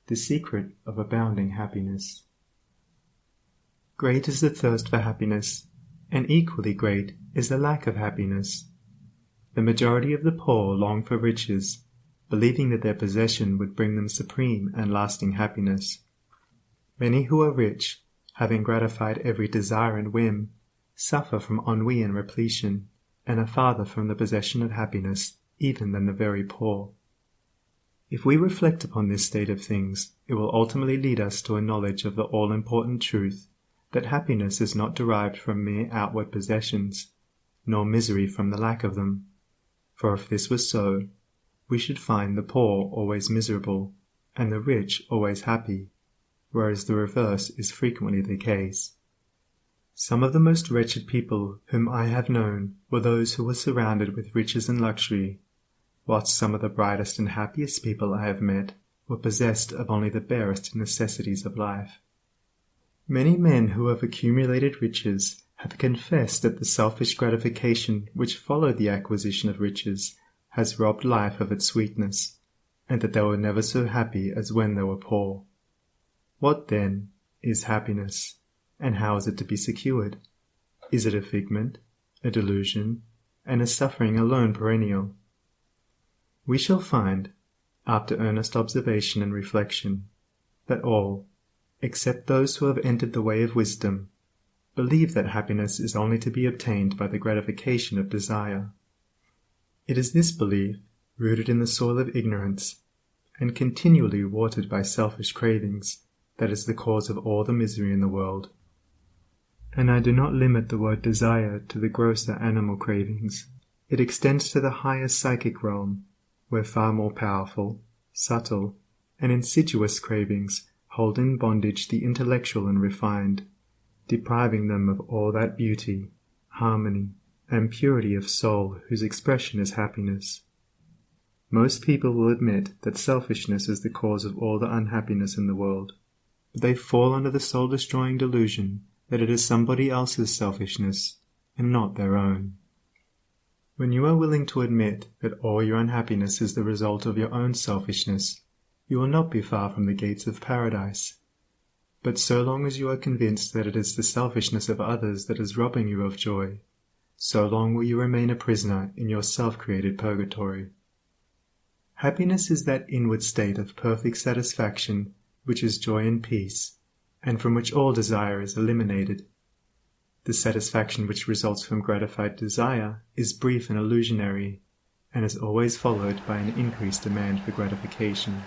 The secret of abounding happiness. Great is the thirst for happiness, and equally great is the lack of happiness. The majority of the poor long for riches, believing that their possession would bring them supreme and lasting happiness. Many who are rich, having gratified every desire and whim, suffer from ennui and repletion, and are farther from the possession of happiness even than the very poor. If we reflect upon this state of things, it will ultimately lead us to a knowledge of the all-important truth that happiness is not derived from mere outward possessions, nor misery from the lack of them. For if this was so, we should find the poor always miserable, and the rich always happy, whereas the reverse is frequently the case. Some of the most wretched people whom I have known were those who were surrounded with riches and luxury, whilst some of the brightest and happiest people I have met were possessed of only the barest necessities of life. Many men who have accumulated riches have confessed that the selfish gratification which followed the acquisition of riches has robbed life of its sweetness, and that they were never so happy as when they were poor. What, then, is happiness, and how is it to be secured? Is it a figment, a delusion, and a suffering alone perennial? We shall find, after earnest observation and reflection, that all, except those who have entered the way of wisdom, believe that happiness is only to be obtained by the gratification of desire. It is this belief, rooted in the soil of ignorance, and continually watered by selfish cravings, that is the cause of all the misery in the world. And I do not limit the word desire to the grosser animal cravings. It extends to the higher psychic realm, where far more powerful, subtle, and insidious cravings hold in bondage the intellectual and refined, depriving them of all that beauty, harmony, and purity of soul whose expression is happiness. Most people will admit that selfishness is the cause of all the unhappiness in the world, but they fall under the soul-destroying delusion that it is somebody else's selfishness, and not their own. When you are willing to admit that all your unhappiness is the result of your own selfishness, you will not be far from the gates of paradise. But so long as you are convinced that it is the selfishness of others that is robbing you of joy, so long will you remain a prisoner in your self-created purgatory. Happiness is that inward state of perfect satisfaction which is joy and peace, and from which all desire is eliminated. The satisfaction which results from gratified desire is brief and illusionary, and is always followed by an increased demand for gratification.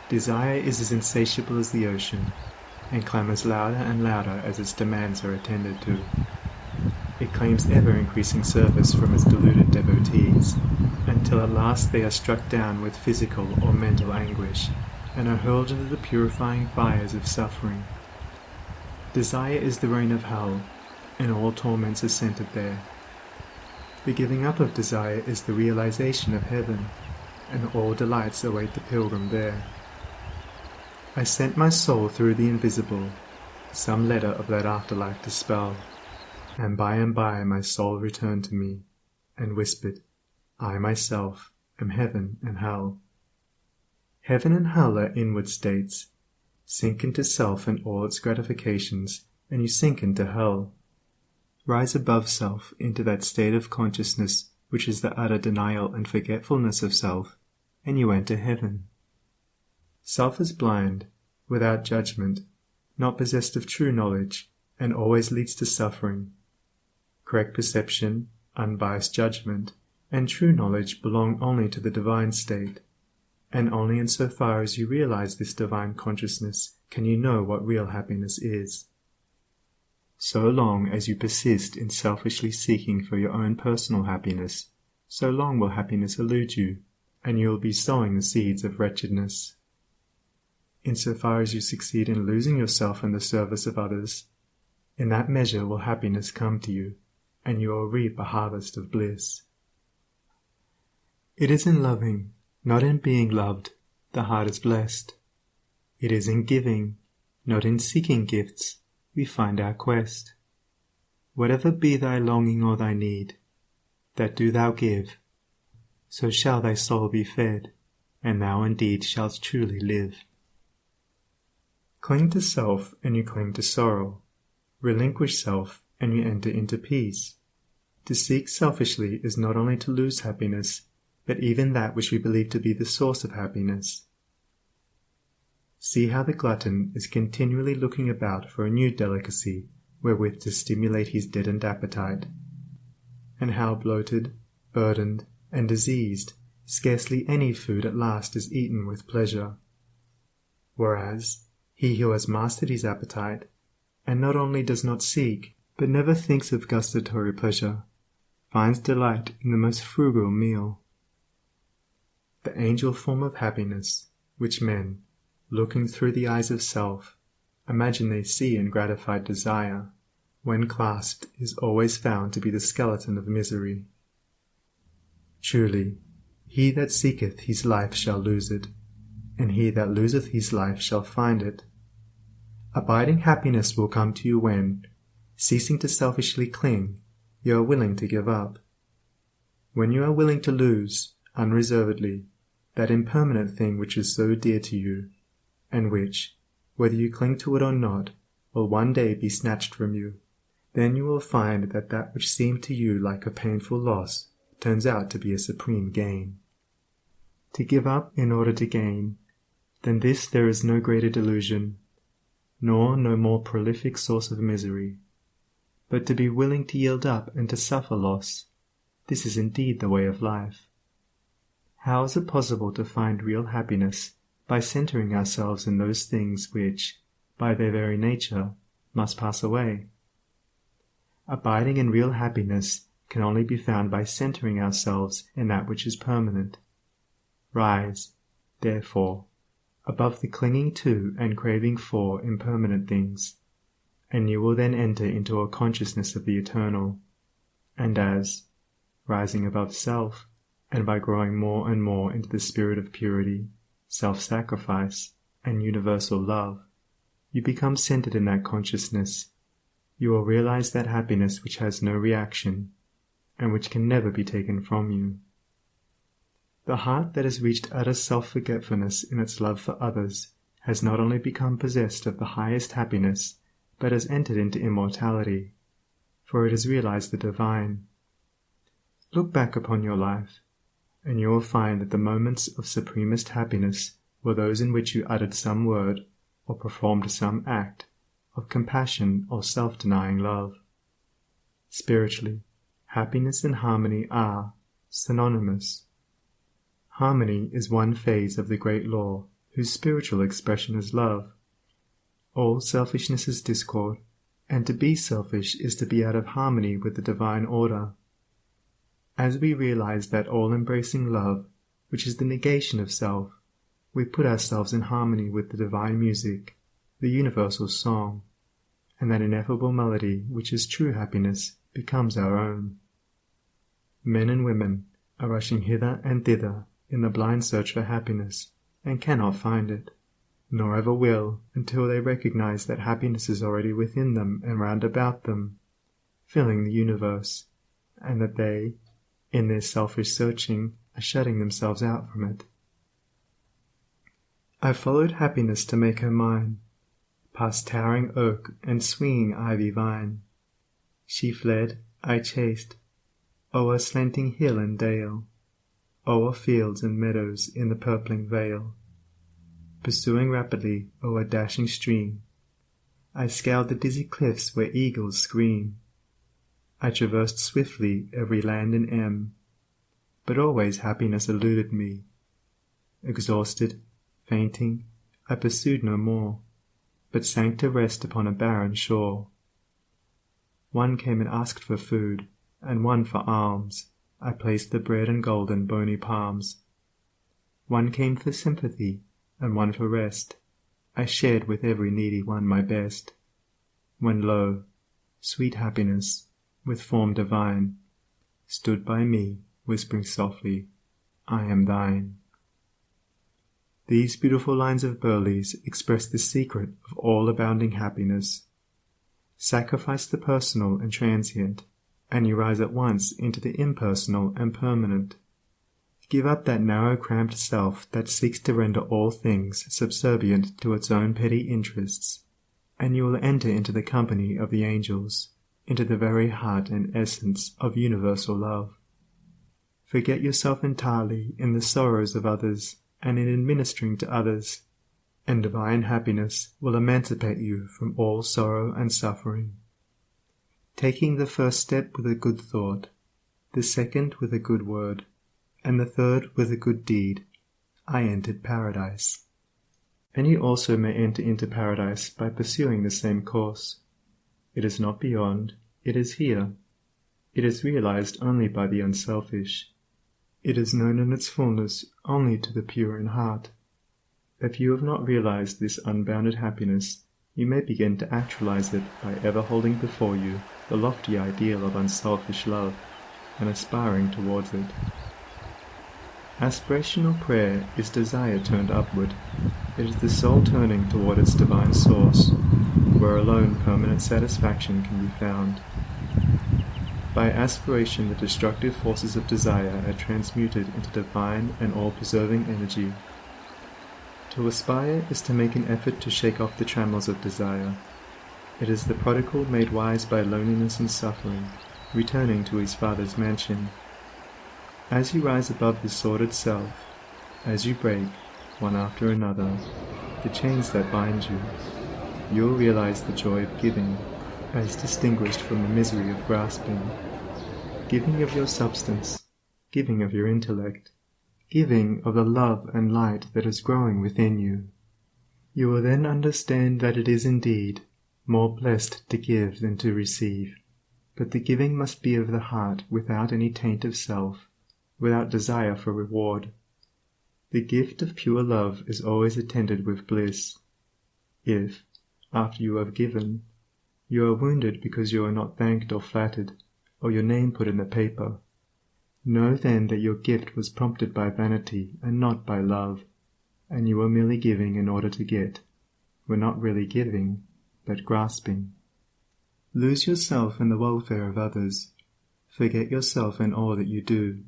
Desire is as insatiable as the ocean, and clamors louder and louder as its demands are attended to. It claims ever-increasing service from its deluded devotees, until at last they are struck down with physical or mental anguish, and are hurled into the purifying fires of suffering. Desire is the reign of hell, and all torments are centered there. The giving up of desire is the realization of heaven, and all delights await the pilgrim there. I sent my soul through the invisible, some letter of that afterlife to spell, and by my soul returned to me, and whispered, I myself am heaven and hell. Heaven and hell are inward states. Sink into self and all its gratifications, and you sink into hell. Rise above self into that state of consciousness which is the utter denial and forgetfulness of self, and you enter heaven. Self is blind, without judgment, not possessed of true knowledge, and always leads to suffering. Correct perception, unbiased judgment, and true knowledge belong only to the divine state, and only in so far as you realize this divine consciousness can you know what real happiness is. So long as you persist in selfishly seeking for your own personal happiness, so long will happiness elude you, and you will be sowing the seeds of wretchedness. Insofar as you succeed in losing yourself in the service of others, in that measure will happiness come to you, and you will reap a harvest of bliss. It is in loving, not in being loved, the heart is blessed. It is in giving, not in seeking gifts, we find our quest. Whatever be thy longing or thy need, that do thou give, so shall thy soul be fed, and thou indeed shalt truly live. Cling to self, and you cling to sorrow. Relinquish self, and you enter into peace. To seek selfishly is not only to lose happiness, but even that which we believe to be the source of happiness. See how the glutton is continually looking about for a new delicacy wherewith to stimulate his deadened appetite, and how bloated, burdened, and diseased, scarcely any food at last is eaten with pleasure. Whereas, he who has mastered his appetite, and not only does not seek, but never thinks of gustatory pleasure, finds delight in the most frugal meal. The angel form of happiness, which men, looking through the eyes of self, imagine they see in gratified desire, when clasped is always found to be the skeleton of misery. Truly, he that seeketh his life shall lose it, and he that loseth his life shall find it. Abiding happiness will come to you when, ceasing to selfishly cling, you are willing to give up. When you are willing to lose, unreservedly, that impermanent thing which is so dear to you, and which, whether you cling to it or not, will one day be snatched from you, then you will find that that which seemed to you like a painful loss turns out to be a supreme gain. To give up in order to gain, than this there is no greater delusion, nor no more prolific source of misery. But to be willing to yield up and to suffer loss, this is indeed the way of life. How is it possible to find real happiness by centering ourselves in those things which, by their very nature, must pass away? Abiding in real happiness can only be found by centering ourselves in that which is permanent. Rise, therefore, above the clinging to and craving for impermanent things, and you will then enter into a consciousness of the eternal, and as, rising above self, and by growing more and more into the spirit of purity, self-sacrifice, and universal love, you become centered in that consciousness, you will realize that happiness which has no reaction, and which can never be taken from you. The heart that has reached utter self-forgetfulness in its love for others has not only become possessed of the highest happiness, but has entered into immortality, for it has realized the divine. Look back upon your life, and you will find that the moments of supremest happiness were those in which you uttered some word, or performed some act, of compassion or self-denying love. Spiritually, happiness and harmony are synonymous. Harmony is one phase of the great law, whose spiritual expression is love. All selfishness is discord, and to be selfish is to be out of harmony with the divine order. As we realize that all-embracing love, which is the negation of self, we put ourselves in harmony with the divine music, the universal song, and that ineffable melody which is true happiness becomes our own. Men and women are rushing hither and thither in the blind search for happiness, and cannot find it, nor ever will until they recognize that happiness is already within them and round about them, filling the universe, and that they, in their selfish searching, are shutting themselves out from it. I followed happiness to make her mine, past towering oak and swinging ivy vine. She fled, I chased, o'er slanting hill and dale, o'er fields and meadows in the purpling vale. Pursuing rapidly o'er dashing stream, I scaled the dizzy cliffs where eagles scream. I traversed swiftly every land and em, but always happiness eluded me. Exhausted, fainting, I pursued no more, but sank to rest upon a barren shore. One came and asked for food, and one for alms. I placed the bread and gold in bony palms. One came for sympathy, and one for rest. I shared with every needy one my best. When lo, sweet happiness, with form divine, stood by me, whispering softly, I am thine. These beautiful lines of Burleigh's express the secret of all abounding happiness. Sacrifice the personal and transient, and you rise at once into the impersonal and permanent. Give up that narrow cramped self that seeks to render all things subservient to its own petty interests, and you will enter into the company of the angels, into the very heart and essence of universal love. Forget yourself entirely in the sorrows of others and in administering to others, and divine happiness will emancipate you from all sorrow and suffering. Taking the first step with a good thought, the second with a good word, and the third with a good deed, I entered paradise. And you also may enter into paradise by pursuing the same course. It is not beyond, it is here. It is realized only by the unselfish. It is known in its fullness only to the pure in heart. If you have not realized this unbounded happiness, you may begin to actualize it by ever holding before you the lofty ideal of unselfish love and aspiring towards it. Aspirational prayer is desire turned upward. It is the soul turning toward its divine source, where alone permanent satisfaction can be found. By aspiration, the destructive forces of desire are transmuted into divine and all-preserving energy. To aspire is to make an effort to shake off the trammels of desire. It is the prodigal made wise by loneliness and suffering, returning to his Father's mansion. As you rise above the sordid self, as you break, one after another, the chains that bind you, you will realize the joy of giving, as distinguished from the misery of grasping. Giving of your substance, giving of your intellect, giving of the love and light that is growing within you. You will then understand that it is indeed more blessed to give than to receive, but the giving must be of the heart without any taint of self, without desire for reward. The gift of pure love is always attended with bliss. If, after you have given, you are wounded because you are not thanked or flattered, or your name put in the paper, know then that your gift was prompted by vanity and not by love, and you were merely giving in order to get, were not really giving, but grasping. Lose yourself in the welfare of others. Forget yourself in all that you do.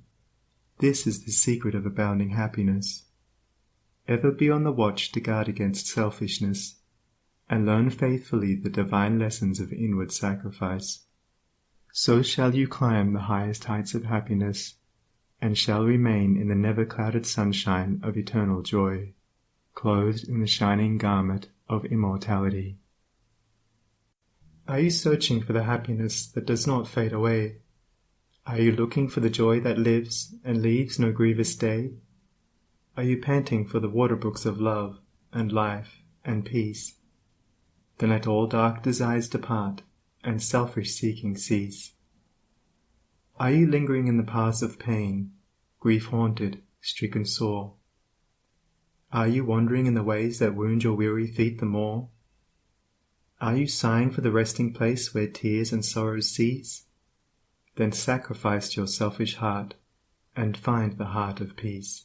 This is the secret of abounding happiness. Ever be on the watch to guard against selfishness, and learn faithfully the divine lessons of inward sacrifice. So shall you climb the highest heights of happiness, and shall remain in the never-clouded sunshine of eternal joy, clothed in the shining garment of immortality. Are you searching for the happiness that does not fade away? Are you looking for the joy that lives and leaves no grievous day? Are you panting for the waterbrooks of love and life and peace? Then let all dark desires depart and selfish seeking cease. Are you lingering in the paths of pain, grief-haunted, stricken sore? Are you wandering in the ways that wound your weary feet the more? Are you sighing for the resting place where tears and sorrows cease? Then sacrifice your selfish heart, and find the heart of peace.